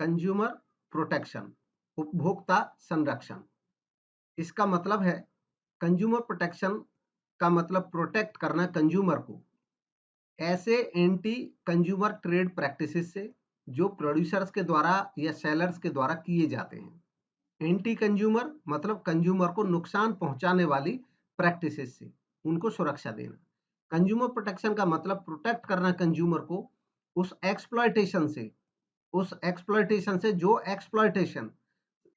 Consumer protection, उपभोक्ता संरक्षण। इसका मतलब है कंज्यूमर प्रोटेक्शन का मतलब प्रोटेक्ट करना कंज्यूमर को ऐसे एंटी कंज्यूमर ट्रेड प्रैक्टिसेस से जो प्रोड्यूसर्स के द्वारा या सेलर्स के द्वारा किए जाते हैं। एंटी कंज्यूमर मतलब कंज्यूमर को नुकसान पहुंचाने वाली प्रैक्टिसेस से उनको सुरक्षा देना। कंज्यूमर प्रोटेक्शन का मतलब प्रोटेक्ट करना कंज्यूमर को उस एक्सप्लॉयटेशन से जो एक्सप्लॉयटेशन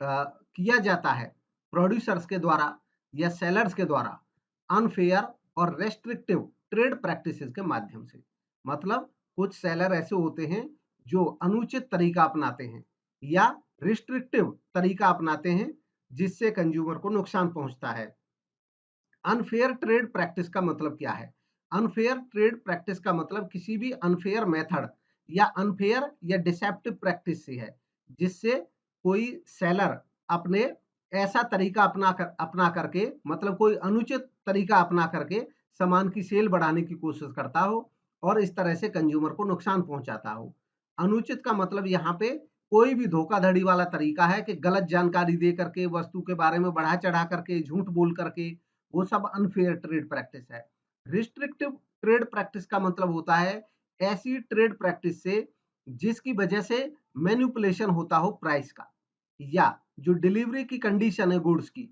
किया जाता है प्रोड्यूसर्स के द्वारा या सेलर्स के द्वारा अनफेयर और रेस्ट्रिक्टिव ट्रेड प्रैक्टिसेस के माध्यम से। मतलब कुछ सेलर ऐसे होते हैं जो अनुचित तरीका अपनाते हैं या रिस्ट्रिक्टिव तरीका अपनाते हैं जिससे कंज्यूमर को नुकसान पहुंचता है। अनफेयर ट्रेड प्रैक्टिस का मतलब क्या है? अनफेयर ट्रेड प्रैक्टिस का मतलब किसी भी अनफेयर मेथड या अनफेयर या डिसेप्टिव प्रैक्टिस से है जिससे कोई सेलर अपने ऐसा तरीका अपना करके मतलब कोई अनुचित तरीका अपना करके सामान की सेल बढ़ाने की कोशिश करता हो और इस तरह से कंज्यूमर को नुकसान पहुंचाता हो। अनुचित का मतलब यहाँ पे कोई भी धोखाधड़ी वाला तरीका है कि गलत जानकारी दे करके वस्तु के बारे में बढ़ा चढ़ा करके झूठ बोल करके, वो सब अनफेयर ट्रेड प्रैक्टिस है। रिस्ट्रिक्टिव ट्रेड प्रैक्टिस का मतलब होता है ऐसी ट्रेड प्रैक्टिस से जिसकी वजह से मैनिपुलेशन होता हो प्राइस का या जो डिलीवरी की कंडीशन है गुड्स की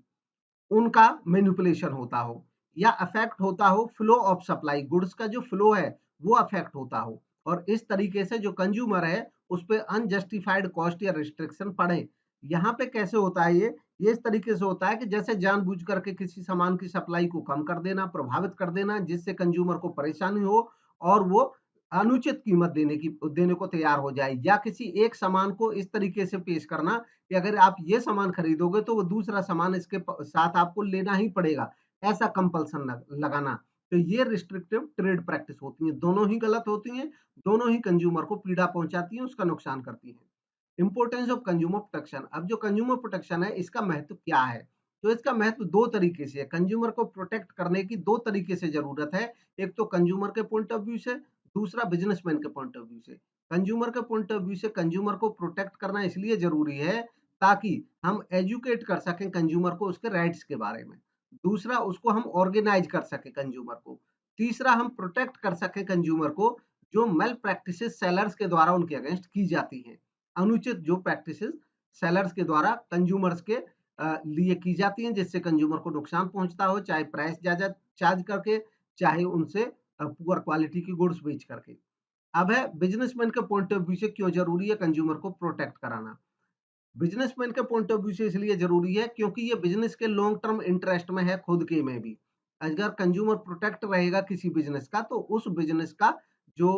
उनका मैनिपुलेशन होता हो या अफेक्ट होता हो फ्लो ऑफ सप्लाई, गुड्स का जो फ्लो है वो अफेक्ट होता हो और इस तरीके से जो कंज्यूमर है उस पर अनजस्टिफाइड कॉस्ट या रिस्ट्रिक्शन पड़े। यहाँ पे कैसे होता है ये इस तरीके से होता है कि जैसे जानबूझ करके किसी सामान की सप्लाई को कम कर देना, प्रभावित कर देना जिससे कंज्यूमर को परेशानी हो और वो अनुचित कीमत देने को तैयार हो जाए, या किसी एक सामान को इस तरीके से पेश करना कि अगर आप ये सामान खरीदोगे तो वो दूसरा सामान इसके साथ आपको लेना ही पड़ेगा, ऐसा कंपल्सन लगाना। तो ये रिस्ट्रिक्टिव ट्रेड प्रैक्टिस होती है, दोनों ही गलत होती हैं, दोनों ही कंज्यूमर को पीड़ा पहुंचाती हैं, उसका नुकसान करती हैं। Importance of consumer protection. अब जो कंज्यूमर प्रोटेक्शन है इसका महत्व क्या है? तो इसका महत्व दो तरीके से है। कंज्यूमर को प्रोटेक्ट करने की दो तरीके से जरूरत है। एक तो कंज्यूमर के पॉइंट ऑफ व्यू से, दूसरा बिजनेसमैन के पॉइंट ऑफ व्यू से। कंज्यूमर के पॉइंट ऑफ व्यू से कंज्यूमर को प्रोटेक्ट करना इसलिए जरूरी है ताकि हम एजुकेट कर सकें कंज्यूमर को उसके राइट्स के बारे में। दूसरा, उसको हम ऑर्गेनाइज कर सके कंज्यूमर को। तीसरा, हम प्रोटेक्ट कर सके कंज्यूमर को जो मेल प्रैक्टिसेस सेलर्स के द्वारा उनके अगेंस्ट की जाती हैं। अनुचित जो प्रैक्टिसेस सेलर्स के द्वारा कंज्यूमर्स के लिए की जाती हैं जिससे कंज्यूमर को नुकसान पहुंचता हो, चाहे प्राइस ज्यादा चार्ज करके, चाहे उनसे पुअर क्वालिटी की गुड्स बेच करके। अब है बिजनेसमैन के पॉइंट ऑफ व्यू से क्यों जरूरी है कंज्यूमर को प्रोटेक्ट कराना। बिजनेसमैन के पॉइंट ऑफ व्यू से इसलिए जरूरी है क्योंकि ये बिजनेस के लॉन्ग टर्म इंटरेस्ट में है, खुद के में भी। अगर कंज्यूमर प्रोटेक्ट रहेगा किसी बिजनेस का तो उस बिजनेस का जो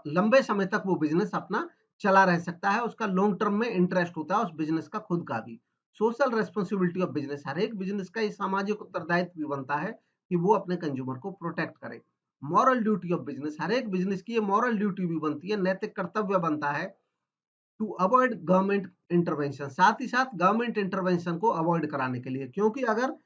लंबे समय तक वो बिजनेस अपना चला रह सकता है, उसका लॉन्ग टर्म में इंटरेस्ट होता है उस बिजनेस का खुद का भी। सोशल रेस्पॉन्सिबिलिटी ऑफ बिजनेस, हर एक बिजनेस का ये सामाजिक उत्तरदायित्व भी बनता है कि वो अपने कंज्यूमर को प्रोटेक्ट करे। मॉरल ड्यूटी ऑफ बिजनेस, हर एक बिजनेस की ये मॉरल ड्यूटी भी बनती है, नैतिक कर्तव्य बनता है टू अवॉइड गवर्नमेंट इंटरवेंशन, साथ ही साथ गवर्नमेंट इंटरवेंशन को अवॉइड कराने के लिए। क्योंकि अगर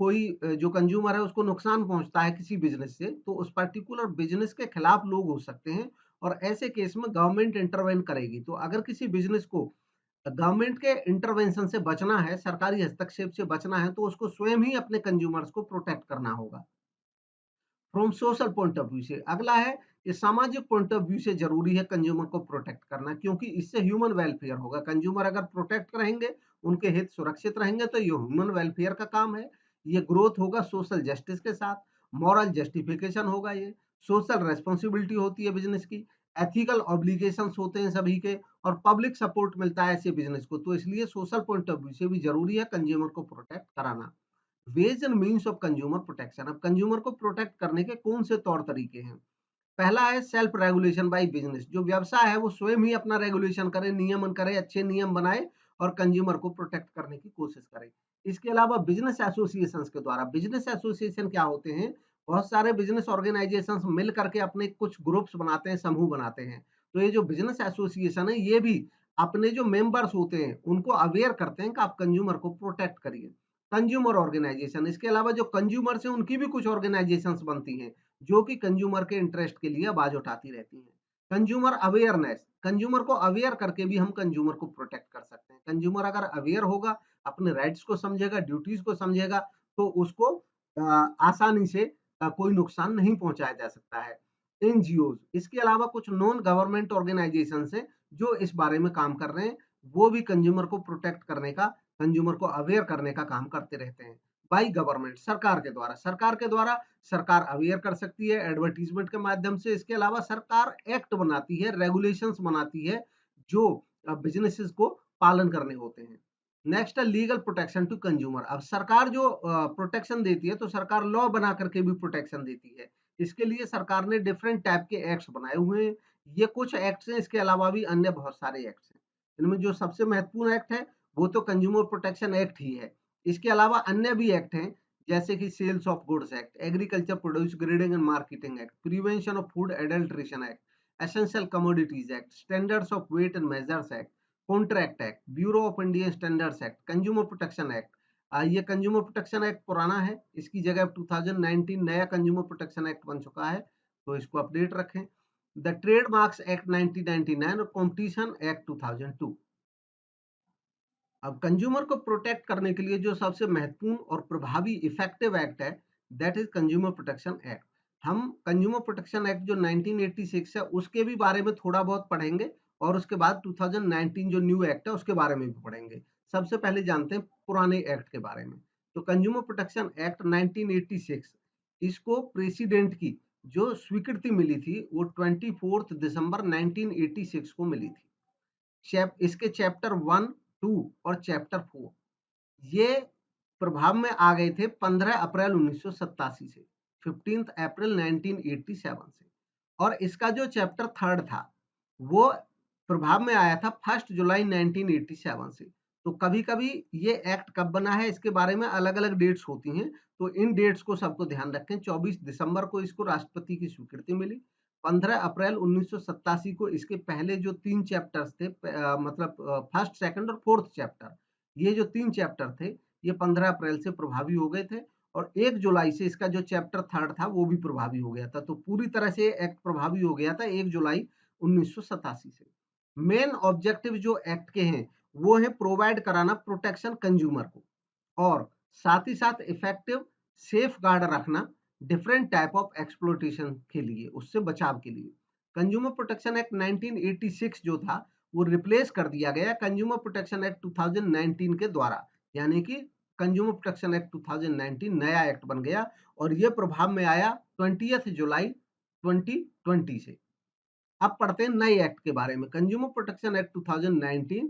कोई जो कंज्यूमर है उसको नुकसान पहुंचता है किसी बिजनेस से तो उस पर्टिकुलर बिजनेस के खिलाफ लोग हो सकते हैं और ऐसे केस में गवर्नमेंट इंटरवेन करेगी। तो अगर किसी बिजनेस को गवर्नमेंट के इंटरवेंशन से बचना है, सरकारी हस्तक्षेप से बचना है, तो उसको स्वयं ही अपने कंज्यूमर्स को प्रोटेक्ट करना होगा। From social point of view से अगला है ये सामाजिक पॉइंट ऑफ व्यू से जरूरी है कंज्यूमर को प्रोटेक्ट करना क्योंकि इससे ह्यूमन वेलफेयर होगा। कंज्यूमर अगर प्रोटेक्ट रहेंगे, उनके हित सुरक्षित रहेंगे तो ये ह्यूमन वेलफेयर का काम है। ये ग्रोथ होगा सोशल जस्टिस के साथ, मॉरल जस्टिफिकेशन होगा, ये सोशल रेस्पॉन्सिबिलिटी होती है बिजनेस की, एथिकल ऑब्लिगेशंस होते हैं सभी के और पब्लिक सपोर्ट मिलता है ऐसे बिजनेस को। तो इसलिए सोशल पॉइंट ऑफ व्यू से भी जरूरी है कंज्यूमर को प्रोटेक्ट कराना। Ways and means of consumer protection. अब कंज्यूमर को प्रोटेक्ट करने के कौन से तौर तरीके हैं? पहला है सेल्फ रेगुलेशन बाय बिजनेस, जो व्यवसाय है वो स्वयं ही अपना रेगुलेशन करे, नियमन करे, अच्छे नियम बनाए और कंज्यूमर को प्रोटेक्ट करने की कोशिश करे। इसके अलावा बिजनेस एसोसिएशन के द्वारा, बिजनेस एसोसिएशन क्या होते हैं? बहुत सारे बिजनेस ऑर्गेनाइजेशन मिल करके अपने कुछ ग्रुप्स बनाते हैं, समूह बनाते हैं। तो ये जो बिजनेस एसोसिएशन है ये भी अपने जो मेंबर्स होते हैं उनको अवेयर करते हैं कि आप कंज्यूमर को प्रोटेक्ट करिए। कंज्यूमर ऑर्गेनाइजेशन, इसके अलावा जो कंज्यूमर्स हैं उनकी भी कुछ ऑर्गेनाइजेशंस बनती हैं जो कि कंज्यूमर के इंटरेस्ट के लिए आवाज उठाती रहती हैं। कंज्यूमर अवेयरनेस, कंज्यूमर को अवेयर करके भी हम कंज्यूमर को प्रोटेक्ट कर सकते हैं। कंज्यूमर अगर अवेयर होगा, अपने राइट्स को समझेगा, ड्यूटीज को समझेगा, तो उसको आसानी से कोई नुकसान नहीं पहुंचाया जा सकता है। एनजीओ, इसके अलावा कुछ नॉन गवर्नमेंट ऑर्गेनाइजेशन है जो इस बारे में काम कर रहे हैं, वो भी कंज्यूमर को प्रोटेक्ट करने का, कंज्यूमर को अवेयर करने का काम करते रहते हैं। बाई गवर्नमेंट, सरकार के द्वारा, सरकार अवेयर कर सकती है एडवर्टीजमेंट के माध्यम से। इसके अलावा सरकार एक्ट बनाती है, रेगुलेशंस बनाती है जो बिजनेसेस को पालन करने होते हैं। नेक्स्ट है लीगल प्रोटेक्शन टू कंज्यूमर। अब सरकार जो प्रोटेक्शन देती है, तो सरकार लॉ बना करके भी प्रोटेक्शन देती है। इसके लिए सरकार ने डिफरेंट टाइप के एक्ट्स बनाए हुए हैं। ये कुछ एक्ट्स हैं, इसके अलावा भी अन्य बहुत सारे एक्ट्स हैं। इनमें जो सबसे महत्वपूर्ण एक्ट है वो तो कंज्यूमर प्रोटेक्शन एक्ट ही है। इसके अलावा अन्य भी एक्ट हैं, जैसे कि sales of goods act, agriculture produce grading and marketing act, prevention of food adulteration act, essential commodities act, standards of weight and measures act, contract act, bureau of Indian standards act, consumer protection act. ये consumer protection act पुराना है, इसकी जगह 2019 नया consumer protection act बन चुका है, तो इसको अपडेट रखें। द ट्रेडमार्क्स एक्ट 1999 और कॉम्पिटिशन एक्ट 2002। अब कंज्यूमर को प्रोटेक्ट करने के लिए जो सबसे महत्वपूर्ण और प्रभावी इफेक्टिव एक्ट है, that is consumer protection act. हम कंज्यूमर प्रोटेक्शन एक्ट जो 1986 है उसके भी बारे में थोड़ा बहुत पढ़ेंगे, और उसके बाद 2019 जो न्यू एक्ट है उसके बारे में भी पढ़ेंगे। सबसे पहले जानते हैं पुराने एक्ट के बारे में। तो कंज्यूमर प्रोटेक्शन एक्ट 1986, इसको प्रेसिडेंट की जो स्वीकृति मिली थी वो 24 दिसंबर 1986 को मिली थी। इसके चैप्टर 1, 2 और चैप्टर 4 ये प्रभाव में आ गए थे 15 अप्रैल 1987 से, 15 अप्रैल 1987 से। और इसका जो चैप्टर 3 था वो प्रभाव में आया था 1 जुलाई 1987 से। तो कभी कभी ये एक्ट कब बना है इसके बारे में अलग अलग डेट्स होती हैं, तो इन डेट्स को सबको ध्यान रखें। 24 दिसंबर को इसको राष्ट्रपति की स्वीकृति मिली। 15 अप्रैल 1987 को इसके पहले जो 3 चैप्टर्स थे, मतलब फर्स्ट, सेकंड और फोर्थ चैप्टर, ये जो 3 चैप्टर थे ये 15 अप्रैल से प्रभावी हो गए थे, और 1 जुलाई से इसका जो चैप्टर 3 था वो भी प्रभावी हो गया था। तो पूरी तरह से एक्ट प्रभावी हो गया था 1 जुलाई 1987 से। मेन ऑब्जेक्टिव जो एक्ट के हैं वो है प्रोवाइड कराना प्रोटेक्शन कंज्यूमर को, और साथ ही साथ इफेक्टिव सेफ गार्ड रखना डिफरेंट टाइप ऑफ एक्सप्लोइटेशन के लिए, उससे बचाव के लिए। कंज्यूमर प्रोटेक्शन एक्ट 1986 जो था वो रिप्लेस कर दिया गया कंज्यूमर प्रोटेक्शन एक्ट 2019 के द्वारा, यानी कि कंज्यूमर प्रोटेक्शन एक्ट 2019 नया एक्ट बन गया, और ये प्रभाव में आया 20 जुलाई 2020 से। अब पढ़ते हैं नए एक्ट के बारे में। कंज्यूमर प्रोटेक्शन एक्ट 2019,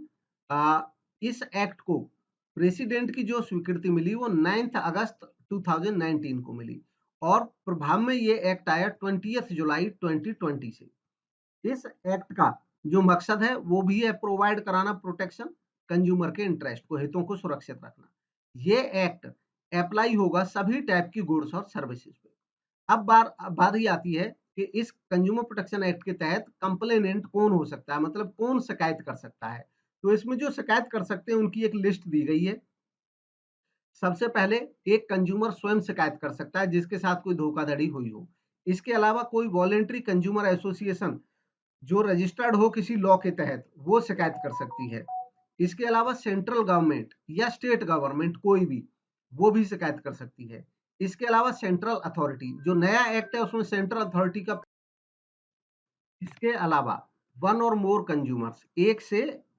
इस एक्ट को प्रेसिडेंट की जो स्वीकृति मिली वो 9 अगस्त 2019 को मिली, और प्रभाव में ये एक्ट आया 20 जुलाई 2020 से। इस एक्ट का जो मकसद है वो भी है प्रोवाइड कराना प्रोटेक्शन, कंज्यूमर के इंटरेस्ट को, हितों को सुरक्षित रखना। ये एक्ट अप्लाई होगा सभी टाइप की गुड्स और सर्विसेज पे। अब बारी आती है कि इस कंज्यूमर प्रोटेक्शन एक्ट के तहत कंप्लेनेंट कौन हो सकता है, मतलब कौन शिकायत कर सकता है। तो इसमें जो शिकायत कर सकते हैं उनकी एक लिस्ट दी गई है। सबसे पहले एक कंज्यूमर स्वयं शिकायत कर सकता है जिसके साथ कोई धोखाधड़ी हुई हो। इसके अलावा कोई वॉलेंट्री कंज्यूमर एसोसिएशन जो रजिस्टर्ड हो किसी लॉ के तहत, वो शिकायत कर सकती है। इसके अलावा सेंट्रल गवर्नमेंट या स्टेट गवर्नमेंट कोई भी, वो भी शिकायत कर सकती है। इसके अलावा सेंट्रल अथॉरिटी, जो नया एक्ट है उसमें सेंट्रल अथॉरिटी का। इसके अलावा वन और मोर कंज्यूमर्स,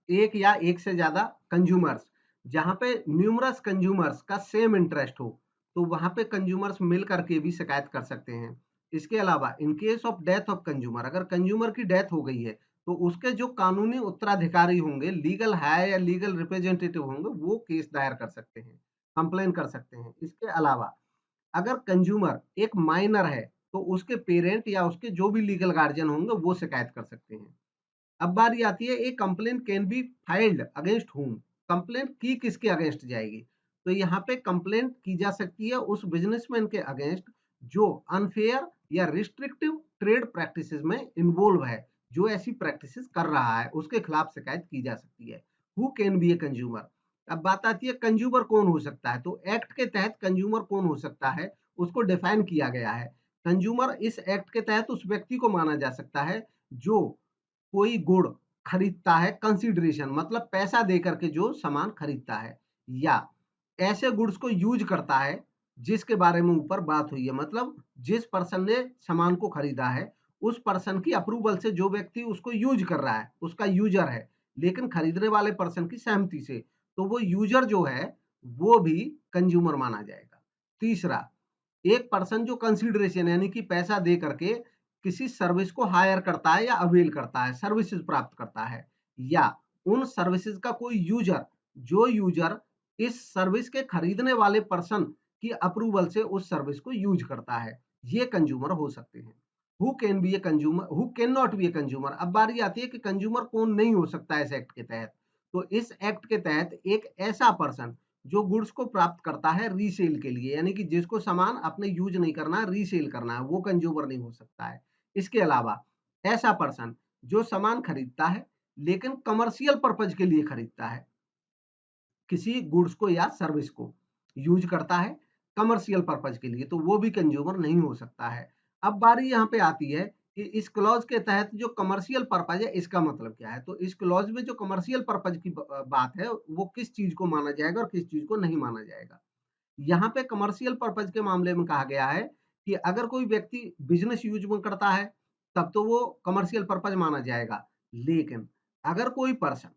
एक या एक से ज्यादा कंज्यूमर्स, जहां पे न्यूमरस कंज्यूमर्स का सेम इंटरेस्ट हो, तो वहां पे कंज्यूमर्स मिल करके भी शिकायत कर सकते हैं। इसके अलावा in case of death of consumer, अगर कंज्यूमर की डेथ हो गई है तो उसके जो कानूनी उत्तराधिकारी होंगे, लीगल हायर या लीगल रिप्रेजेंटेटिव होंगे, वो केस दायर कर सकते हैं, कंप्लेन कर सकते हैं। इसके अलावा अगर कंज्यूमर एक माइनर है तो उसके पेरेंट या उसके जो भी लीगल गार्जियन होंगे वो शिकायत कर सकते हैं। अब बारी आती है a complain can be filed against whom, complaint की किसके अगेंस्ट जाएगी। तो यहाँ पे कंप्लेंट की जा सकती है उस बिजनेसमैन के अगेंस्ट जो अनफेयर या रिस्ट्रिक्टिव ट्रेड प्रैक्टिसेस में इन्वॉल्व है, जो ऐसी प्रैक्टिसेस कर रहा है उसके खिलाफ शिकायत की जा सकती है। Who can be a consumer. अब बात आती है कंज्यूमर कौन हो सकता है। तो एक्ट के तहत कंज्यूमर कौन हो सकता है उसको डिफाइन किया गया है। कंज्यूमर इस एक्ट के तहत उस व्यक्ति को माना जा सकता है जो कोई गुण खरीदता है, कंसिडरेशन मतलब पैसा दे करके जो सामान खरीदता है, या ऐसे गुड्स को यूज करता है जिसके बारे में ऊपर बात हुई है, मतलब जिस पर्सन ने सामान को खरीदा है उस पर्सन की अप्रूवल से जो व्यक्ति उसको यूज कर रहा है उसका यूजर है, लेकिन खरीदने वाले पर्सन की सहमति से, तो वो यूजर जो है वो भी कंज्यूमर माना जाएगा। तीसरा, एक पर्सन जो कंसिडरेशन यानी कि पैसा दे करके किसी सर्विस को हायर करता है या अवेल करता है, सर्विसेज प्राप्त करता है, या उन सर्विसेज का कोई यूजर, जो यूजर इस सर्विस के खरीदने वाले पर्सन की अप्रूवल से उस सर्विस को यूज करता है, ये कंज्यूमर हो सकते हैं। Who can be a consumer, who can not be a consumer. अब बारी आती है कि कंज्यूमर कौन नहीं हो सकता है इस एक्ट के तहत। तो इस एक्ट के तहत एक ऐसा पर्सन जो गुड्स को प्राप्त करता है रीसेल के लिए, यानी कि जिसको सामान अपने यूज नहीं करना, रीसेल करना है, वो कंज्यूमर नहीं हो सकता है। इसके अलावा ऐसा पर्सन जो सामान खरीदता है लेकिन कमर्शियल पर्पज के लिए खरीदता है, किसी गुड्स को या सर्विस को यूज करता है कमर्शियल पर्पज के लिए, तो वो भी कंज्यूमर नहीं हो सकता है। अब बारी यहाँ पे आती है कि इस क्लॉज के तहत जो कमर्शियल पर्पज है इसका मतलब क्या है। तो इस क्लॉज में जो कमर्शियल पर्पज की बात है वो किस चीज को माना जाएगा और किस चीज को नहीं माना जाएगा। यहाँ पे कमर्शियल पर्पज के मामले में कहा गया है कि अगर कोई व्यक्ति बिजनेस यूज में करता है तब तो वो कमर्शियल पर्पज माना जाएगा, लेकिन अगर कोई person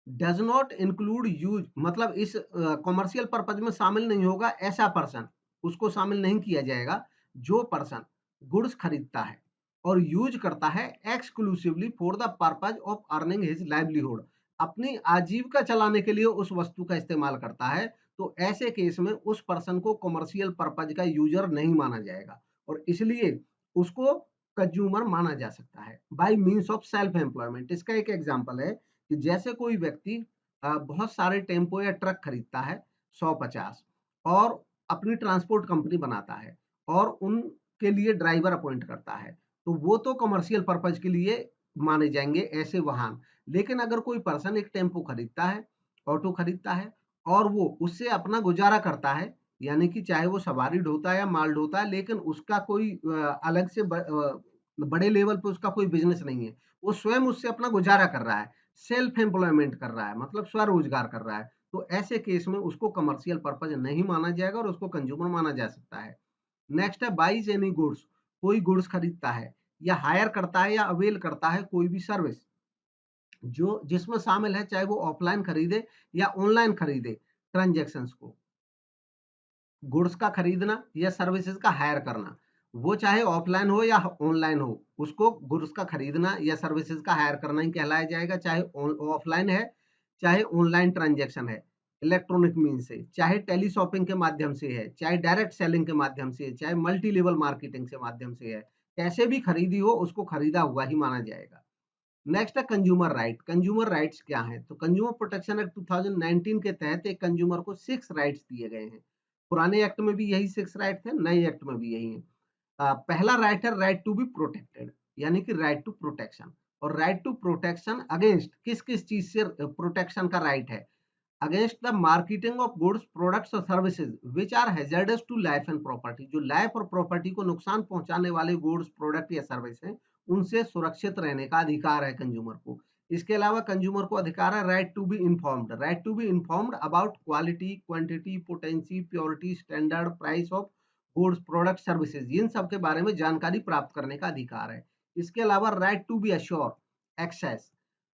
does not include use, मतलब इस कमर्शियल पर्पज में शामिल नहीं होगा ऐसा पर्सन, उसको शामिल नहीं किया जाएगा जो पर्सन गुड्स खरीदता है और यूज करता है exclusively for the purpose of earning his livelihood, अपनी आजीविका चलाने के लिए उस वस्तु का इस्तेमाल करता है, तो ऐसे केस में उस पर्सन को कमर्शियल पर्पज का यूजर नहीं माना जाएगा और इसलिए उसको कंज्यूमर माना जा सकता है by means of self employment. इसका एक एग्जांपल है कि जैसे कोई व्यक्ति बहुत सारे टेम्पो या ट्रक खरीदता है 150 और अपनी ट्रांसपोर्ट कंपनी बनाता है और उनके लिए ड्राइवर अपॉइंट करता है, तो वो तो कमर्शियल पर्पज के लिए माने जाएंगे ऐसे वाहन। लेकिन अगर कोई पर्सन एक टेम्पो खरीदता है, ऑटो खरीदता है और वो उससे अपना गुजारा करता है, यानी कि चाहे वो सवारी ढोता है या माल ढोता है, लेकिन उसका कोई अलग से बड़े लेवल पे उसका कोई बिजनेस नहीं है, वो स्वयं उससे अपना गुजारा कर रहा है, सेल्फ एम्प्लॉयमेंट कर रहा है, मतलब स्वरोजगार कर रहा है, तो ऐसे केस में उसको कमर्शियल पर्पज नहीं माना जाएगा और उसको कंज्यूमर माना जा सकता है। नेक्स्ट है बाइज एनी गुड्स, कोई गुड्स खरीदता है या हायर करता है या अवेल करता है कोई भी सर्विस जो जिसमें शामिल है, चाहे वो ऑफलाइन खरीदे या ऑनलाइन खरीदे, ट्रांजेक्शन्स को, गुड्स का खरीदना या सर्विसेज का हायर करना, वो चाहे ऑफलाइन हो या ऑनलाइन हो, उसको गुड्स का खरीदना या सर्विसेज का हायर करना ही कहलाया जाएगा, चाहे ऑफलाइन है चाहे ऑनलाइन ट्रांजैक्शन है इलेक्ट्रॉनिक मीन से, चाहे टेली शॉपिंग के माध्यम से है, चाहे डायरेक्ट सेलिंग के माध्यम से है, चाहे मल्टी लेवल मार्केटिंग के माध्यम से है, कैसे भी खरीदी हो उसको खरीदा हुआ ही माना जाएगा। नेक्स्ट है कंज्यूमर राइट। कंज्यूमर राइट्स क्या है? तो कंज्यूमर प्रोटेक्शन एक्ट 2019 के तहत एक कंज्यूमर को 6 राइट्स दिए गए हैं। पुराने एक्ट में भी यही 6 राइट थे, नए एक्ट में भी यही है। पहला राइट है राइट टू बी प्रोटेक्टेड, यानी कि राइट टू प्रोटेक्शन। और राइट टू प्रोटेक्शन अगेंस्ट किस किस चीज से प्रोटेक्शन का राइट है? Against the marketing of goods products और services which are hazardous to life and property, जो लाइफ और प्रॉपर्टी को नुकसान पहुंचाने वाले गुड्स प्रोडक्ट या सर्विस हैं उनसे सुरक्षित रहने का अधिकार है कंज्यूमर को। इसके अलावा कंज्यूमर को अधिकार है right to be informed, right to be informed about quality, quantity, potency, purity, standard, price of goods product services, इन सब के बारे में जानकारी प्राप्त करने का अधिकार है। इसके अलावा right to be assure access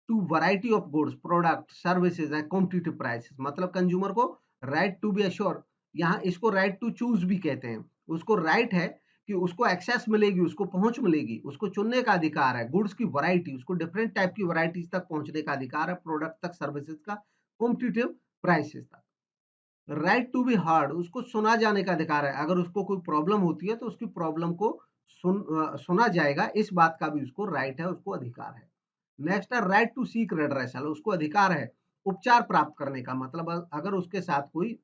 to variety of goods product services and competitive prices, मतलब कंज्यूमर को राइट टू बी अश्योर, यहाँ इसको राइट टू चूज भी कहते हैं, उसको राइट है कि उसको एक्सेस मिलेगी, उसको पहुंच मिलेगी, उसको चुनने का अधिकार है, गुड्स की वैरायटी, उसको डिफरेंट टाइप की वैरायटीज तक पहुंचने का अधिकार है, प्रोडक्ट तक, सर्विसेज का, कॉम्पिटिटिव प्राइसेस तक। राइट टू बी हर्ड, उसको सुना जाने का अधिकार है, अगर उसको कोई प्रॉब्लम होती है तो उसकी प्रॉब्लम को सुना जाएगा, इस बात का भी उसको राइट है, उसको अधिकार है। नेक्स्ट है राइट टू सीक रेडरेसल, उसको अधिकार है उपचार प्राप्त करने का, मतलब अगर उसके साथ कोई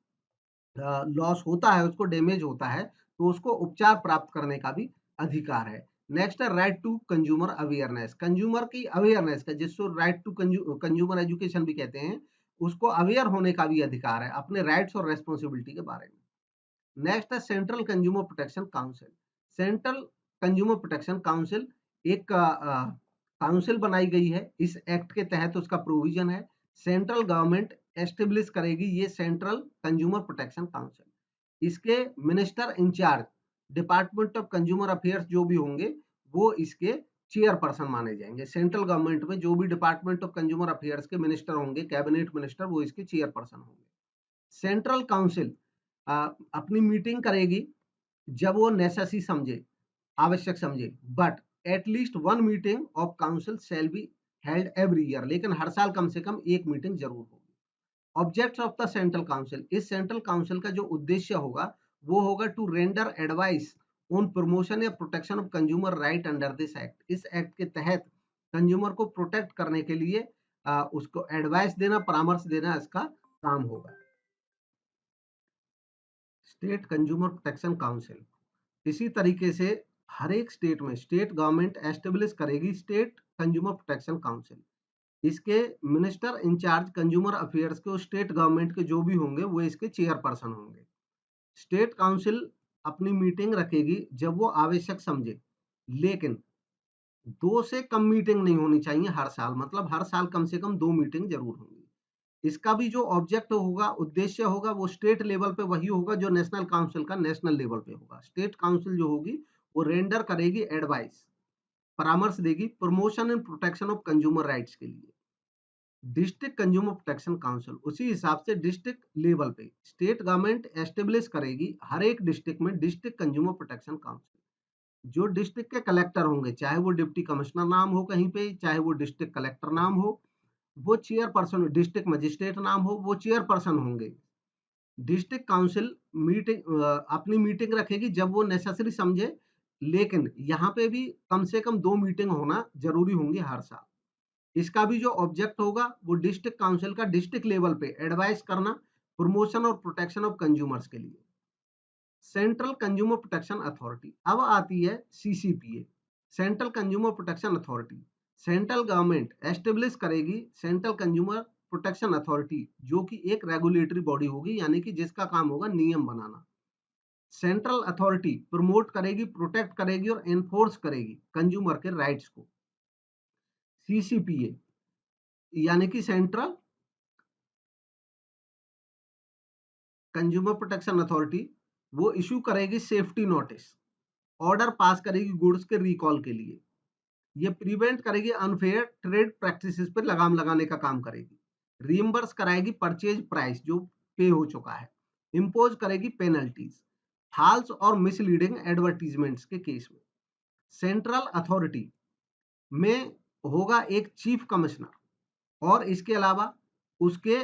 लॉस होता है, उसको डैमेज होता है, तो उसको उपचार प्राप्त करने का भी अधिकार है। नेक्स्ट है right to consumer awareness, consumer की अवेयरनेस का, जिसको राइट टू कंज्यूमर एजुकेशन भी कहते हैं, उसको अवेयर होने का भी अधिकार है अपने राइट्स और रेस्पॉन्सिबिलिटी के बारे में। नेक्स्ट है central consumer protection council. Central consumer protection council एक काउंसिल बनाई गई है, इस एक्ट के तहत उसका प्रोविजन है। सेंट्रल गवर्नमेंट एस्टेब्लिश करेगी ये सेंट्रल कंज्यूमर प्रोटेक्शन काउंसिल। इसके minister incharge department of consumer affairs जो भी होंगे वो इसके चेयरपर्सन माने जाएंगे। सेंट्रल गवर्नमेंट में जो भी डिपार्टमेंट ऑफ कंज्यूमर अफेयर्स के मिनिस्टर होंगे, कैबिनेट मिनिस्टर, वो इसके चेयरपर्सन होंगे। सेंट्रल काउंसिल अपनी मीटिंग करेगी जब वो नेसेसरी समझे, आवश्यक समझे, but at least one meeting of council shall be held every year, लेकिन हर साल कम से कम एक मीटिंग जरूर होगी। Objects of the central council, इस सेंट्रल काउंसिल का जो उद्देश्य होगा वो होगा to render advice on promotion या protection of consumer right under this act. इस एक्ट के तहत कंज्यूमर को प्रोटेक्ट करने के लिए उसको एडवाइस देना, परामर्श देना इसका काम होगा। स्टेट कंज्यूमर प्रोटेक्शन काउंसिल, इसी तरीके से हर एक स्टेट में स्टेट गवर्नमेंट एस्टेब्लिश करेगी स्टेट कंज्यूमर प्रोटेक्शन काउंसिल। इसके मिनिस्टर इंचार्ज कंज्यूमर अफेयर्स के स्टेट गवर्नमेंट के जो भी होंगे वो इसके चेयरपर्सन होंगे। स्टेट काउंसिल अपनी मीटिंग रखेगी जब वो आवश्यक समझे, लेकिन 2 से कम मीटिंग नहीं होनी चाहिए हर साल, मतलब हर साल कम से कम 2 मीटिंग जरूर होंगी। इसका भी जो ऑब्जेक्ट होगा, उद्देश्य होगा, वो स्टेट लेवल पे वही होगा जो नेशनल काउंसिल का नेशनल लेवल पे होगा। स्टेट काउंसिल जो होगी वो रेंडर करेगी एडवाइस, परामर्श देगी promotion and protection of consumer rights के लिए। डिस्ट्रिक्ट कंज्यूमर प्रोटेक्शन काउंसिल, उसी हिसाब से डिस्ट्रिक्ट लेवल पे स्टेट गवर्नमेंट एस्टेब्लिश करेगी हर एक डिस्ट्रिक्ट में डिस्ट्रिक्ट कंज्यूमर प्रोटेक्शन काउंसिल। जो डिस्ट्रिक्ट के कलेक्टर होंगे, चाहे वो डिप्टी कमिश्नर नाम हो कहीं पे, चाहे वो डिस्ट्रिक्ट कलेक्टर नाम हो, वो चेयरपर्सन, डिस्ट्रिक्ट मजिस्ट्रेट नाम हो, वो चेयरपर्सन होंगे। डिस्ट्रिक्ट काउंसिल मीटिंग अपनी मीटिंग रखेगी जब वो नेसेसरी समझे, लेकिन यहाँ पे भी कम से कम 2 मीटिंग होना जरूरी होंगी हर साल। इसका भी जो ऑब्जेक्ट होगा वो डिस्ट्रिक्ट काउंसिल का डिस्ट्रिक्ट लेवल पे एडवाइस करना प्रमोशन और प्रोटेक्शन ऑफ कंज्यूमर्स के लिए। सेंट्रल कंज्यूमर प्रोटेक्शन अथॉरिटी, अब आती है CCPA, central consumer protection authority. Central government establish करेगी सेंट्रल कंज्यूमर प्रोटेक्शन अथॉरिटी, जो कि एक रेगुलेटरी बॉडी होगी, यानी कि जिसका काम होगा नियम बनाना। सेंट्रल अथॉरिटी प्रमोट करेगी, प्रोटेक्ट करेगी और एनफोर्स करेगी कंज्यूमर के राइट्स को। सीसीपीए यानी कि सेंट्रल कंज्यूमर प्रोटेक्शन अथॉरिटी, वो इशू करेगी सेफ्टी नोटिस, ऑर्डर पास करेगी गुड्स के रिकॉल के लिए, ये प्रिवेंट करेगी अनफेयर ट्रेड प्रैक्टिसेस पर लगाम लगाने का काम करेगी, रीइंबर्स कराएगी परचेज प्राइस जो पे हो चुका है, इंपोज करेगी पेनल्टीज फॉल्स और मिसलीडिंग एडवर्टीजमेंट्स के केस में। सेंट्रल अथॉरिटी में होगा एक चीफ कमिश्नर और इसके अलावा उसके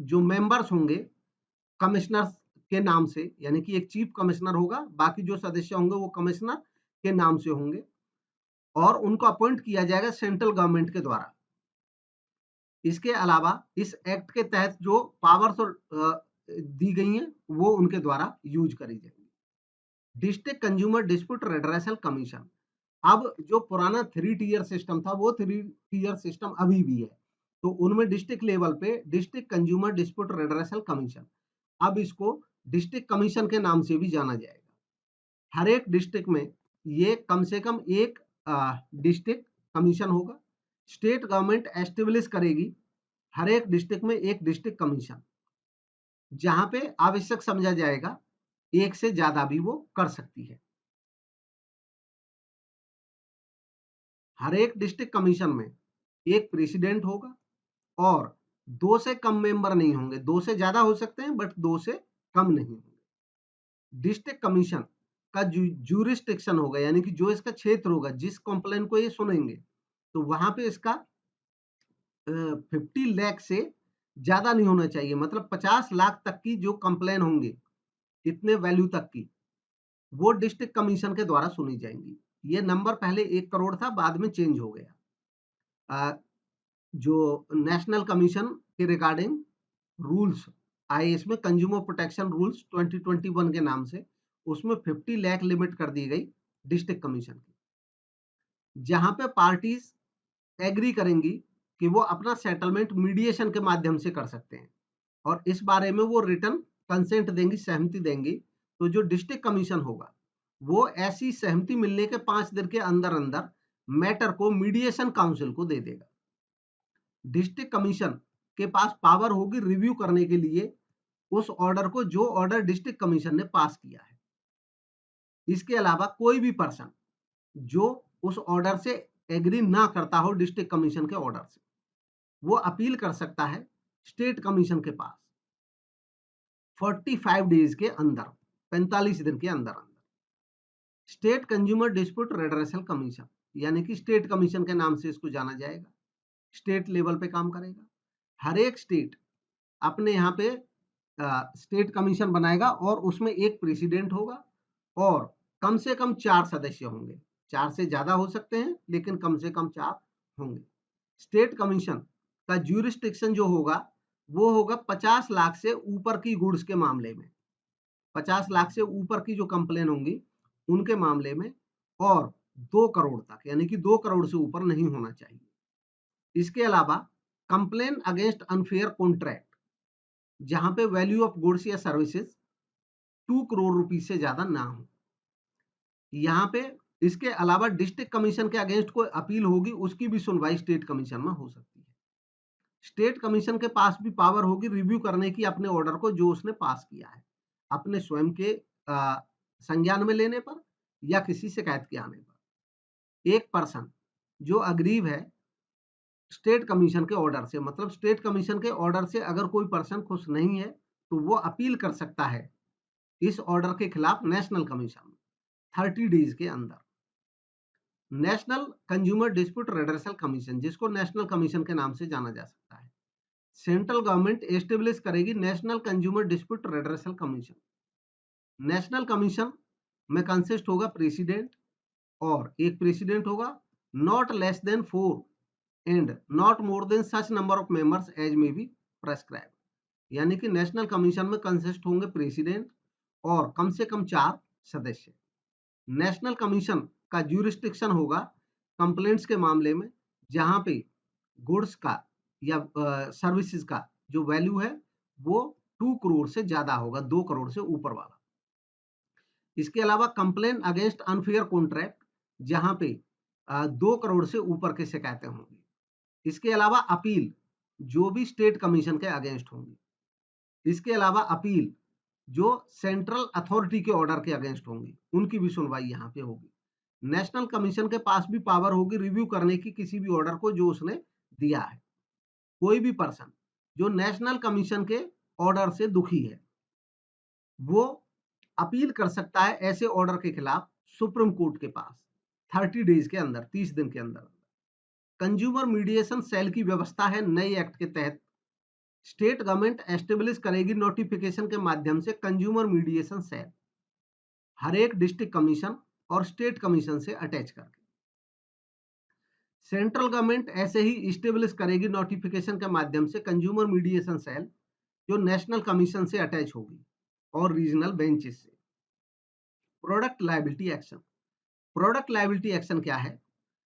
जो मेंबर्स होंगे कमिश्नर के नाम से, यानी कि एक चीफ कमिश्नर होगा, बाकी जो सदस्य होंगे वो कमिश्नर के नाम से होंगे और उनको अपॉइंट किया जाएगा सेंट्रल गवर्नमेंट के द्वारा। इसके अलावा इस एक्ट के तहत जो पावर्स दी गई हैं वो उनके द्वारा यूज करी जाएगी। District consumer dispute redressal commission, अब जो पुराना 3 टियर सिस्टम था वो 3 टियर सिस्टम अभी भी है, तो उनमें डिस्ट्रिक्ट लेवल पे district consumer dispute redressal commission, अब इसको डिस्ट्रिक्ट कमीशन के नाम से भी जाना जाएगा। हर एक डिस्ट्रिक्ट में ये कम से कम एक डिस्ट्रिक्ट कमीशन होगा। स्टेट गवर्नमेंट एस्टेब्लिश करेगी हर एक डिस्ट्रिक्ट में एक डिस्ट्रिक्ट कमीशन, जहां पे आवश्यक समझा जाएगा एक से ज्यादा भी वो कर सकती है। हर एक डिस्ट्रिक्ट कमीशन में एक प्रेसिडेंट होगा और 2 से कम मेंबर नहीं होंगे, 2 से ज्यादा हो सकते हैं बट 2 से कम नहीं होंगे। डिस्ट्रिक्ट कमीशन का ज्यूरिस्डिक्शन होगा, यानी कि जो इसका क्षेत्र होगा, जिस कंप्लेंट को ये सुनेंगे, तो वहां पे इसका 50 लाख से ज्यादा नहीं होना चाहिए, मतलब 50 लाख तक की जो कंप्लेन होंगे, इतने वैल्यू तक की, वो डिस्ट्रिक्ट कमीशन के द्वारा सुनी जाएंगी। ये नंबर पहले 1 करोड़ था, बाद में चेंज हो गया। जो नेशनल कमीशन के रिगार्डिंग रूल्स आए इसमें, कंज्यूमर प्रोटेक्शन रूल्स 2021 के नाम से, उसमें 50 लाख लिमिट कर दी गई डिस्ट्रिक्ट कमीशन की, जहां पे पार्टीज एग्री करेंगी कि वो अपना सेटलमेंट मीडिएशन के माध्यम से कर सकते हैं और इस बारे में वो रिटर्न कंसेंट देंगी, सहमति देंगी। तो जो डिस्ट्रिक्ट कमीशन होगा वो ऐसी सहमति मिलने के 5 दिन के अंदर अंदर मैटर को मीडिएशन काउंसिल को दे देगा। डिस्ट्रिक्ट कमीशन के पास पावर होगी रिव्यू करने के लिए उस ऑर्डर को जो ऑर्डर डिस्ट्रिक्ट कमीशन ने पास किया है। इसके अलावा कोई भी पर्सन जो उस ऑर्डर से एग्री ना करता हो डिस्ट्रिक्ट कमीशन के ऑर्डर से, वो अपील कर सकता है स्टेट कमीशन के पास 45 डेज के अंदर, 45 दिन के अंदर अंदर। State consumer dispute redressal commission, यानी कि स्टेट कमीशन के नाम से इसको जाना जाएगा, स्टेट लेवल पे काम करेगा। हर एक स्टेट अपने यहाँ पे स्टेट कमीशन बनाएगा और उसमें एक प्रेसिडेंट होगा और कम से कम 4 सदस्य होंगे। 4 से ज्यादा हो सकते हैं लेकिन कम से कम 4 होंगे। स्टेट कमीशन का ज्यूरिस्डिक्शन जो होगा वो होगा 50 लाख से ऊपर की गुड्स के मामले में, 50 लाख से ऊपर की जो कंप्लेन होंगी उनके मामले में, और 2 करोड़ तक, यानी कि 2 करोड़ से ऊपर नहीं होना चाहिए। इसके अलावा कंप्लेन अगेंस्ट अनफेयर कॉन्ट्रैक्ट, जहां पे वैल्यू ऑफ गुड्स या सर्विसेज 2 करोड़ रुपीस से ज्यादा ना हो। यहाँ पे इसके अलावा डिस्ट्रिक्ट कमीशन के अगेंस्ट कोई अपील होगी उसकी भी सुनवाई स्टेट कमीशन में हो सकती है। स्टेट कमीशन के पास भी पावर होगी रिव्यू करने की अपने ऑर्डर को जो उसने पास किया है, अपने स्वयं के संज्ञान में लेने पर या किसी शिकायत के आने पर। एक पर्सन जो अग्रीव है स्टेट कमीशन के ऑर्डर से, मतलब स्टेट कमीशन के ऑर्डर से अगर कोई पर्सन खुश नहीं है तो वो अपील कर सकता है इस ऑर्डर के खिलाफ नेशनल कमीशन में 30 डेज के अंदर। National consumer dispute redressal commission, जिसको नेशनल कमीशन के नाम से जाना जा सकता है, सेंट्रल गवर्नमेंट एस्टेब्लिश करेगी national consumer dispute redressal commission. National commission में कंसिस्ट होगा प्रेसिडेंट, और एक प्रेसिडेंट होगा, not less than 4 and not more than such number of members as may be prescribe, यानी कि नेशनल कमीशन में कंसिस्ट होंगे प्रेसिडेंट और कम से कम 4 सदस्य। नेशनल कमीशन का ज्यूरिस्डिक्शन होगा कंप्लेंट्स के मामले में जहां पे गुड्स का या सर्विसेज का जो वैल्यू है वो 2 करोड़ से ज्यादा होगा, 2 करोड़ से ऊपर वाला। इसके अलावा कंप्लेन अगेंस्ट अनफेयर कॉन्ट्रैक्ट, जहां पे 2 करोड़ से ऊपर की शिकायतें होंगी। इसके अलावा अपील जो भी स्टेट कमीशन के अगेंस्ट होंगी। इसके अलावा अपील जो सेंट्रल अथॉरिटी के ऑर्डर के अगेंस्ट होंगी, उनकी भी सुनवाई यहाँ पे होगी। नेशनल कमीशन के पास भी पावर होगी रिव्यू करने की किसी भी ऑर्डर को जो उसने दिया है। कोई भी पर्सन जो नेशनल कमीशन के ऑर्डर से दुखी है वो अपील कर सकता है ऐसे ऑर्डर के खिलाफ सुप्रीम कोर्ट के पास 30 डेज के अंदर, 30 दिन के अंदर। कंज्यूमर मीडिएशन सेल की व्यवस्था है नए एक्ट के तहत। स्टेट गवर्नमेंट एस्टेब्लिश करेगी नोटिफिकेशन के माध्यम से कंज्यूमर मीडिएशन सेल, हर एक डिस्ट्रिक्ट कमीशन और स्टेट कमीशन से अटैच करके। सेंट्रल गवर्नमेंट ऐसे ही एस्टेब्लिश करेगी नोटिफिकेशन के माध्यम से कंज्यूमर मीडिएशन सेल जो नेशनल कमीशन से अटैच होगी और रीजनल बेंचेस से। Product liability action, product liability action क्या है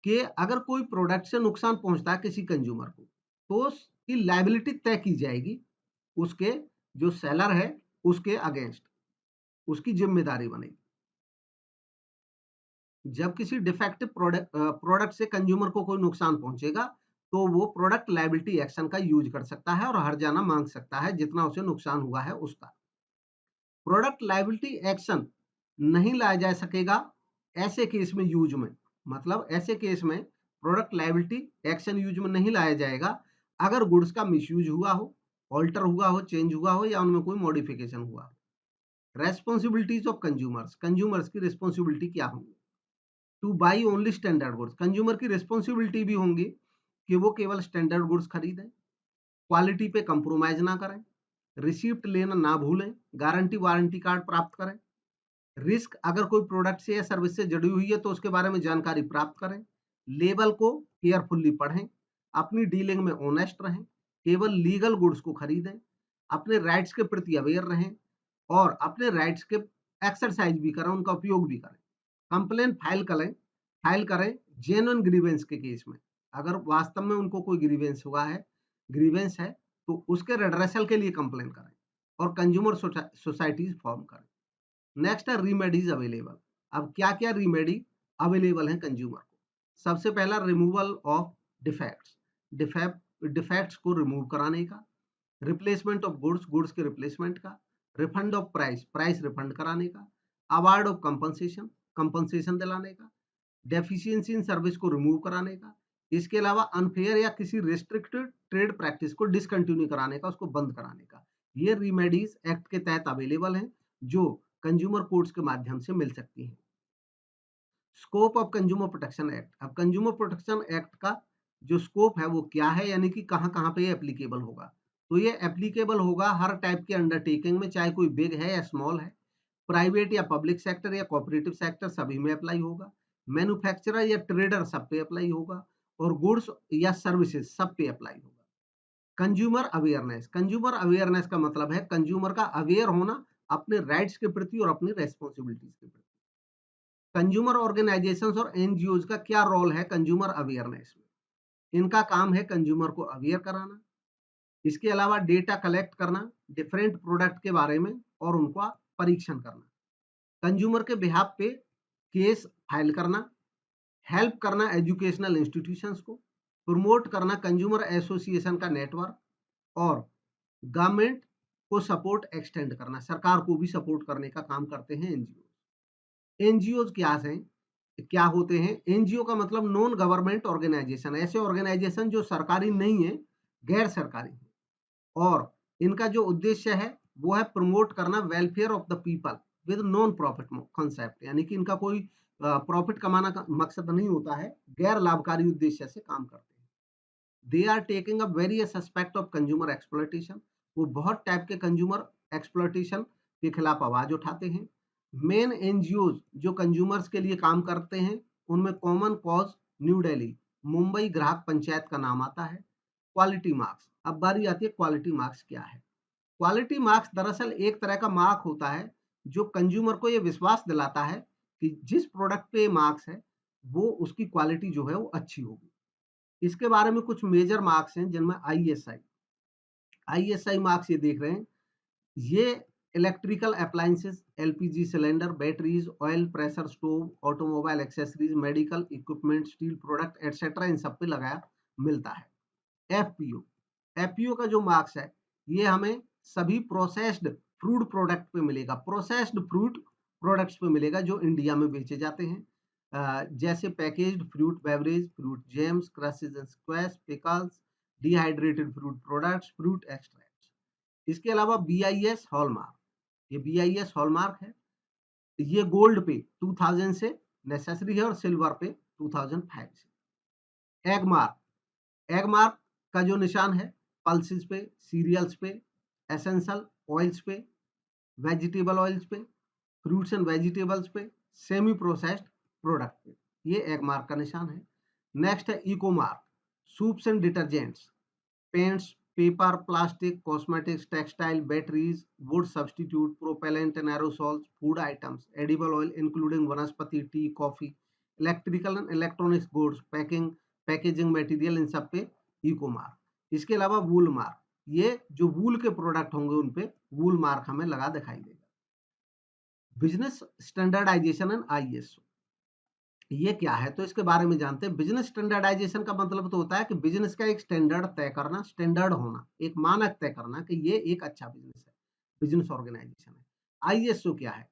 कि अगर कोई प्रोडक्ट से नुकसान पहुंचता है किसी कंज्यूमर को तो उसकी लायबिलिटी तय की जाएगी, उसके जो सेलर है उसके अगेंस्ट उसकी जिम्मेदारी बनेगी। जब किसी डिफेक्टिव प्रोडक्ट से कंज्यूमर को कोई नुकसान पहुंचेगा तो वो प्रोडक्ट लायबिलिटी एक्शन का यूज कर सकता है और हर्जाना मांग सकता है जितना उसे नुकसान हुआ है उसका। प्रोडक्ट लायबिलिटी एक्शन नहीं लाया जा सकेगा ऐसे केस में यूज में, मतलब ऐसे केस में प्रोडक्ट लायबिलिटी एक्शन यूज में नहीं लाया जाएगा अगर गुड्स का मिसयूज हुआ हो, ऑल्टर हुआ हो, चेंज हुआ हो या उनमें कोई मॉडिफिकेशन हुआ हो। रेस्पॉन्सिबिलिटीज ऑफ कंज्यूमर्स, कंज्यूमर्स की रिस्पॉन्सिबिलिटी क्या होंगी? Two by only standard goods, consumer की रिस्पॉन्सिबिलिटी भी होंगी कि वो केवल स्टैंडर्ड गुड्स खरीदें, क्वालिटी पे कंप्रोमाइज ना करें, रिसीप्ट लेना ना भूलें, गारंटी वारंटी कार्ड प्राप्त करें, रिस्क अगर कोई प्रोडक्ट से या सर्विस से जुड़ी हुई है तो उसके बारे में जानकारी प्राप्त करें, लेबल को केयरफुल्ली पढ़ें, अपनी डीलिंग में ऑनेस्ट रहें, केवल लीगल गुड्स को खरीदें, अपने राइट्स के प्रति अवेयर रहें और अपने राइट्स के एक्सरसाइज भी करें, उनका उपयोग भी करें। कंप्लेन फाइल करें जेन्युइन ग्रीवेंस के केस में, अगर वास्तव में उनको कोई ग्रीवेंस है तो उसके रेडरेसल के लिए कंप्लेन करें और कंज्यूमर सोसाइटीज फॉर्म करें। नेक्स्ट है रीमेडीज अवेलेबल। अब क्या क्या रीमेडी अवेलेबल है कंज्यूमर को? सबसे पहला रिमूवल ऑफ डिफेक्ट्स, डिफेक्ट्स को रिमूव कराने का, रिप्लेसमेंट ऑफ गुड्स, गुड्स के रिप्लेसमेंट का, refund of price, price refund कराने का, अवार्ड ऑफ कंपनसेशन, कंपनसेशन दिलाने का, डेफिशिएंसी इन सर्विस को रिमूव कराने का, इसके अलावा अनफेयर या किसी रिस्ट्रिक्टेड ट्रेड प्रैक्टिस को डिसकंटिन्यू कराने का, उसको बंद कराने का। ये रेमेडीज एक्ट के तहत अवेलेबल हैं जो कंज्यूमर कोर्ट्स के माध्यम से मिल सकती हैं। Scope of consumer protection act, अब कंज्यूमर प्रोटेक्शन एक्ट का जो स्कोप है वो क्या है, यानी कि कहां कहां पे ये एप्लीकेबल होगा। तो ये एप्लीकेबल होगा हर टाइप के अंडरटेकिंग में, चाहे कोई बिग है या स्मॉल है, प्राइवेट या पब्लिक सेक्टर या कोऑपरेटिव सेक्टर, सभी में अप्लाई होगा, मैन्युफैक्चरर या ट्रेडर सब पे अप्लाई होगा, और गुड्स या सर्विसेज सब पे अप्लाई होगा। कंज्यूमर अवेयरनेस, कंज्यूमर अवेयरनेस का मतलब है कंज्यूमर का अवेयर होना अपने राइट्स के प्रति और अपनी रेस्पॉन्सिबिलिटीज के प्रति। कंज्यूमर ऑर्गेनाइजेशंस और एनजीओज का क्या रोल है कंज्यूमर अवेयरनेस में? इनका काम है कंज्यूमर को अवेयर कराना, इसके अलावा डेटा कलेक्ट करना डिफरेंट प्रोडक्ट के बारे में और उनका परीक्षण करना, कंज्यूमर के बिहाफ पे केस फाइल करना, हेल्प करना एजुकेशनल इंस्टीट्यूशंस को, प्रमोट करना कंज्यूमर एसोसिएशन का नेटवर्क, और गवर्नमेंट को सपोर्ट एक्सटेंड करना, सरकार को भी सपोर्ट करने का काम करते हैं एनजीओ। एनजीओ क्या होते हैं? एनजीओ का मतलब नॉन गवर्नमेंट ऑर्गेनाइजेशन, ऐसे ऑर्गेनाइजेशन जो सरकारी नहीं है, गैर सरकारी है, और इनका जो उद्देश्य है वो है प्रमोट करना welfare of the people with non profit concept, यानी कि इनका कोई प्रॉफिट कमाना का मकसद नहीं होता है, गैर लाभकारी उद्देश्य से काम करते हैं। They are taking a various aspect of consumer exploitation, वो बहुत टाइप के कंज्यूमर एक्सप्लॉयटेशन के खिलाफ आवाज उठाते हैं। मेन एनजीओज जो कंज्यूमर्स के लिए काम करते हैं उनमें common cause new Delhi, Mumbai ग्राहक पंचायत का नाम आता है। क्वालिटी मार्क्स, अब बारी आती है क्वालिटी मार्क्स क्या है। क्वालिटी मार्क्स दरअसल एक तरह का मार्क होता है जो कंज्यूमर को ये विश्वास दिलाता है कि जिस प्रोडक्ट पे मार्क्स है वो उसकी क्वालिटी जो है वो अच्छी होगी। इसके बारे में कुछ मेजर मार्क्स हैं जिनमें आईएसआई मार्क्स ये देख रहे हैं, ये electrical appliances, LPG cylinder, batteries, oil pressure stove, automobile accessories, medical equipment, steel product etcetera, इन सब पे लगाया मिलता है। एफपीओ, एफपीओ का जो मार्क्स है ये हमें सभी प्रोसेस्ड फ्रूट प्रोडक्ट पे मिलेगा, प्रोसेस्ड फ्रूट प्रोडक्ट्स पे मिलेगा जो इंडिया में बेचे जाते हैं, जैसे packaged fruit beverage, fruit jams, crushes and squash, pickles, dehydrated fruit products, fruit extracts. इसके अलावा बीआईएस हॉलमार्क, ये बीआईएस हॉलमार्क है, ये गोल्ड पे 2000 से नेसेसरी है और सिल्वर पे 2005 से। एग मार्क, एग मार्क का जो निशान है पल्सेस पे, सीरियल्स पे, एसेंशियल ऑयल्स पे, वेजिटेबल ऑयल्स पे, फ्रूट्स एंड वेजिटेबल्स पे, सेमी प्रोसेस्ड प्रोडक्ट पे, ये एग मार्क का निशान है। नेक्स्ट है eco mark, soaps and detergents, paints, paper, plastic, cosmetics, textile, batteries, wood substitute, propellant and aerosols, food items, edible oil including vanaspati, tea, coffee, electrical and electronics goods, packaging material, इन सब पे eco mark. इसके अलावा वूल mark, ये जो वूल के product होंगे उन पे वूल मार्क हमें लगा दिखाई देगा। बिजनेस स्टैंडर्डाइजेशन एंड आईएसओ, ये क्या है तो इसके बारे में जानते हैं। बिजनेस स्टैंडर्डाइजेशन का मतलब तो होता है कि बिजनेस का एक स्टैंडर्ड तय करना, स्टैंडर्ड होना, एक मानक तय करना कि ये एक अच्छा बिजनेस है, बिजनेस ऑर्गेनाइजेशन है। आईएसओ क्या है?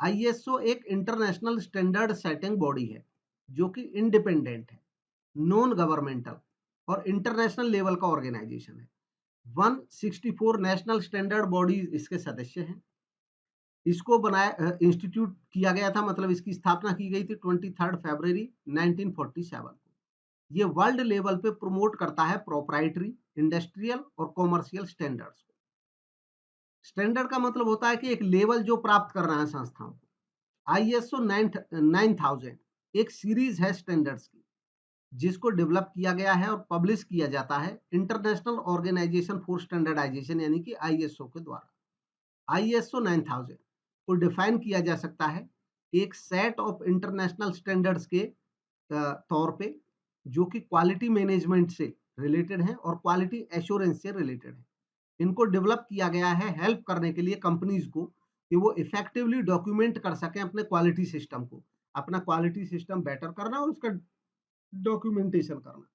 आईएसओ एक इंटरनेशनल स्टैंडर्ड सेटिंग बॉडी है जो कि इंडिपेंडेंट है, नॉन गवर्नमेंटल और इंटरनेशनल लेवल का ऑर्गेनाइजेशन है। 164 नेशनल स्टैंडर्ड बॉडीज इसके सदस्य हैं। इसको बनाया इंस्टीट्यूट किया गया था, मतलब इसकी स्थापना की गई थी 23 फरवरी 1947 को। ये वर्ल्ड लेवल पे प्रमोट करता है प्रोप्राइटरी, इंडस्ट्रियल और कॉमर्शियल स्टैंडर्ड्स को। स्टैंडर्ड का मतलब होता है कि एक लेवल जो प्राप्त कर रहा है संस्थाओं को। आईएसओ 9000 एक सीरीज है स्टैंडर्ड्स की जिसको डेवलप किया गया है और पब्लिश किया जाता है इंटरनेशनल ऑर्गेनाइजेशन फॉर स्टैंडर्डाइजेशन यानी कि आईएसओ के द्वारा। आईएसओ 9000 को डिफाइन किया जा सकता है एक सेट ऑफ इंटरनेशनल स्टैंडर्ड्स के तौर पे जो कि क्वालिटी मैनेजमेंट से रिलेटेड है और क्वालिटी एश्योरेंस से रिलेटेड है। इनको डेवलप किया गया है हेल्प करने के लिए कंपनीज को कि वो इफेक्टिवली डॉक्यूमेंट कर सकें अपने क्वालिटी सिस्टम को, अपना क्वालिटी सिस्टम बेटर करना और उसका डॉक्यूमेंटेशन करना,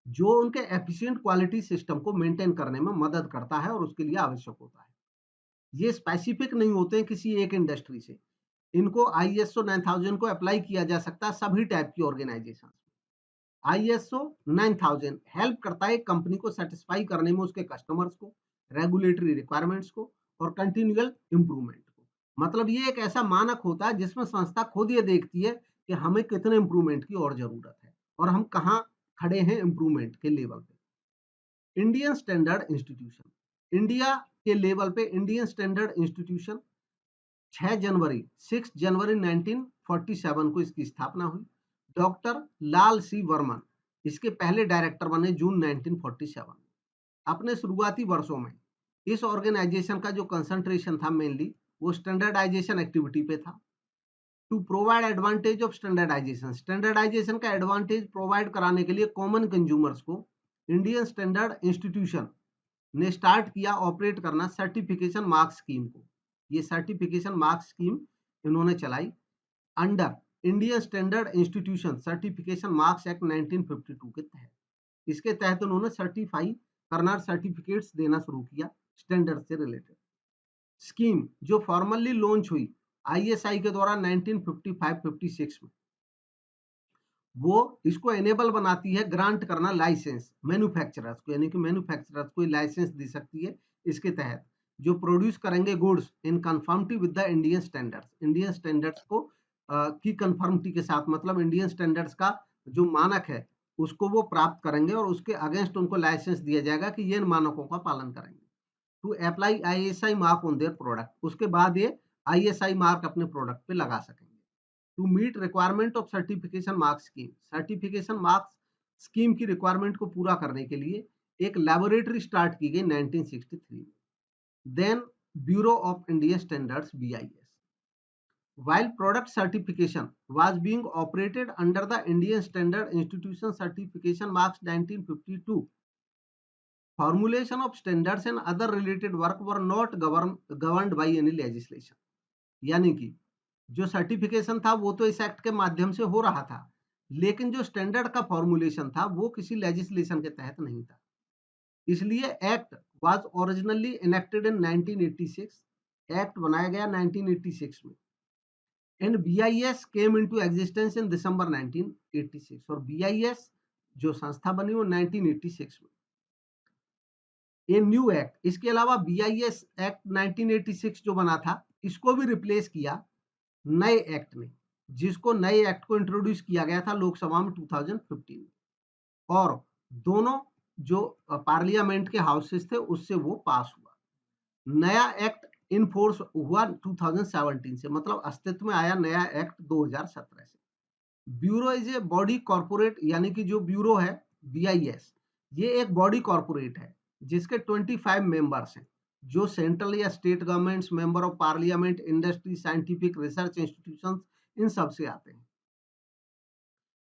जो उनके एफिशिएंट क्वालिटी सिस्टम को मेंटेन करने में मदद करता है और उसके लिए आवश्यक होता है। ये स्पेसिफिक नहीं होते हैं किसी एक इंडस्ट्री से, इनको ISO 9000 को अप्लाई किया जा सकता है सभी टाइप की ऑर्गेनाइजेशन। ISO 9000 हेल्प करता है कंपनी को सेटिस्फाई करने में उसके कस्टमर्स को, रेगुलेटरी रिक्वायरमेंट्स को और कंटिन्यूअल इंप्रूवमेंट को। मतलब ये एक ऐसा मानक होता है जिसमें संस्था खुद ये देखती है कि हमें कितने इंप्रूवमेंट की और जरूरत है और हम कहाँ खड़े हैं इंप्रूवमेंट के लेवल पे। इंडियन स्टैंडर्ड इंस्टीट्यूशन, इंडिया के लेवल पे इंडियन स्टैंडर्ड इंस्टीट्यूशन 6 जनवरी 1947 को इसकी स्थापना हुई। डॉक्टर लाल सी वर्मन इसके पहले डायरेक्टर बने जून 1947। अपने शुरुआती वर्षों में इस ऑर्गेनाइजेशन का जो कंसंट्रेशन था मेनली वो स्टैंडर्डाइजेशन एक्टिविटी पे था। To provide advantage of standardisation, standardisation का एडवांटेज प्रोवाइड कराने के लिए कॉमन कंज्यूमर्स को इंडियन स्टैंडर्ड इंस्टीट्यूशन ने स्टार्ट किया ऑपरेट करना सर्टिफिकेशन मार्क स्कीम को। ये सर्टिफिकेशन मार्क स्कीम इन्होंने चलाई under Indian standard institution certification marks act 1952 के तहत। इसके तहत उन्होंने सर्टिफाई करना सर्टिफिकेट्स देना शुरू किया स्टैंडर्ड से रिलेटेड। स्कीम जो फॉर्मली लॉन्च हुई ISI के द्वारा 1955-56 में, वो इसको एनेबल बनाती है ग्रांट करना लाइसेंस मैन्युफैक्चरर्स को, यानी कि मैन्युफैक्चरर्स को लाइसेंस दे सकती है इसके तहत जो प्रोड्यूस करेंगे goods in conformity with the Indian standards, Indian standards को की कन्फर्मिटी के साथ, मतलब इंडियन स्टैंडर्ड्स का जो मानक है उसको वो प्राप्त करेंगे और उसके अगेंस्ट उनको लाइसेंस दिया जाएगा कि ये इन मानकों का पालन करेंगे। To apply ISI mark on their product, उसके बाद ये ISI मार्क अपने प्रोडक्ट पे लगा सकेंगे। To meet requirement of certification mark scheme, certification mark scheme की रिक्वायरमेंट को पूरा करने के लिए एक लैबोरेटरी स्टार्ट की गई 1963 में। Then bureau of Indian standards BIS, while product certification was being operated under the Indian Standard Institution Certification Marks 1952, formulation of standards and other related work were not governed by any legislation। यानी कि जो certification था वो तो इस act के माध्यम से हो रहा था, लेकिन जो स्टैंडर्ड का फॉर्मुलेशन था वो किसी लेजिस्लेशन के तहत नहीं था। इसलिए act was originally enacted in 1986, act बनाया गया 1986 में, and BIS came into existence in December 1986, और BIS जो संस्था बनी वो 1986 में। ये न्यू एक्ट, इसके अलावा BIS एक्ट 1986 जो बना था इसको भी रिप्लेस किया नए एक्ट ने, जिसको नए एक्ट को इंट्रोड्यूस किया गया था लोकसभा में 2015 में, और दोनों जो पार्लियामेंट के हाउसेस थे उससे वो पास हुआ। नया एक्ट इन फोर्स हुआ 2017 से, मतलब अस्तित्व में आया नया एक्ट 2017 से। Bureau is a body corporate, यानी कि जो ब्यूरो है BIS ये एक बॉडी कॉर्पोरेट है जिसके 25 मेंबर्स हैं जो सेंट्रल या state governments, member of parliament, industry, scientific research institutions, इन सब से आते हैं।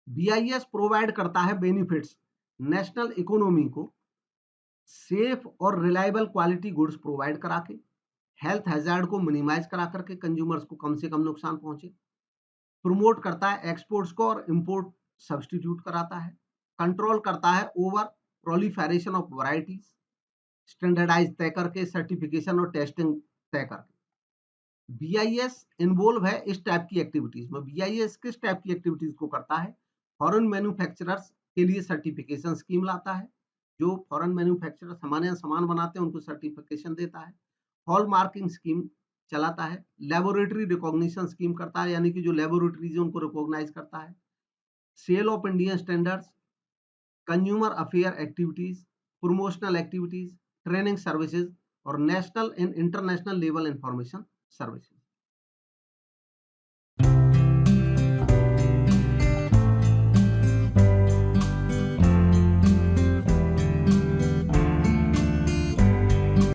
BIS प्रोवाइड करता है बेनिफिट्स नेशनल इकोनॉमी को सेफ और रिलायबल क्वालिटी गुड्स प्रोवाइड करा के, हेल्थ हैजार्ड को मिनिमाइज करा करके कंज्यूमर्स को कम से कम नुकसान पहुंचे, प्रमोट करता है एक्सपोर्ट्स को और इंपोर्ट सब्स्टिट्यूट कराता है, कंट्रोल करता है over proliferation of varieties, standardise तय करके, सर्टिफिकेशन और टेस्टिंग तय करके। BIS इन्वॉल्व है इस टाइप की एक्टिविटीज में। BIS किस टाइप की एक्टिविटीज को करता है? फॉरेन मैन्युफैक्चरर्स के लिए सर्टिफिकेशन स्कीम लाता है, जो फॉरेन मैन्युफैक्चरर्स हमारे यहाँ सामान बनाते हैं उनको सर्टिफिकेशन देता है। हॉल मार्किंग स्कीम चलाता है, लेबोरेटरी रिकॉग्निशन स्कीम करता है, यानी कि जो लेबोरेटरीज है उनको रिकॉग्नाइज करता है, sale of Indian standards, consumer affair activities, promotional activities, training services और national and international level information services.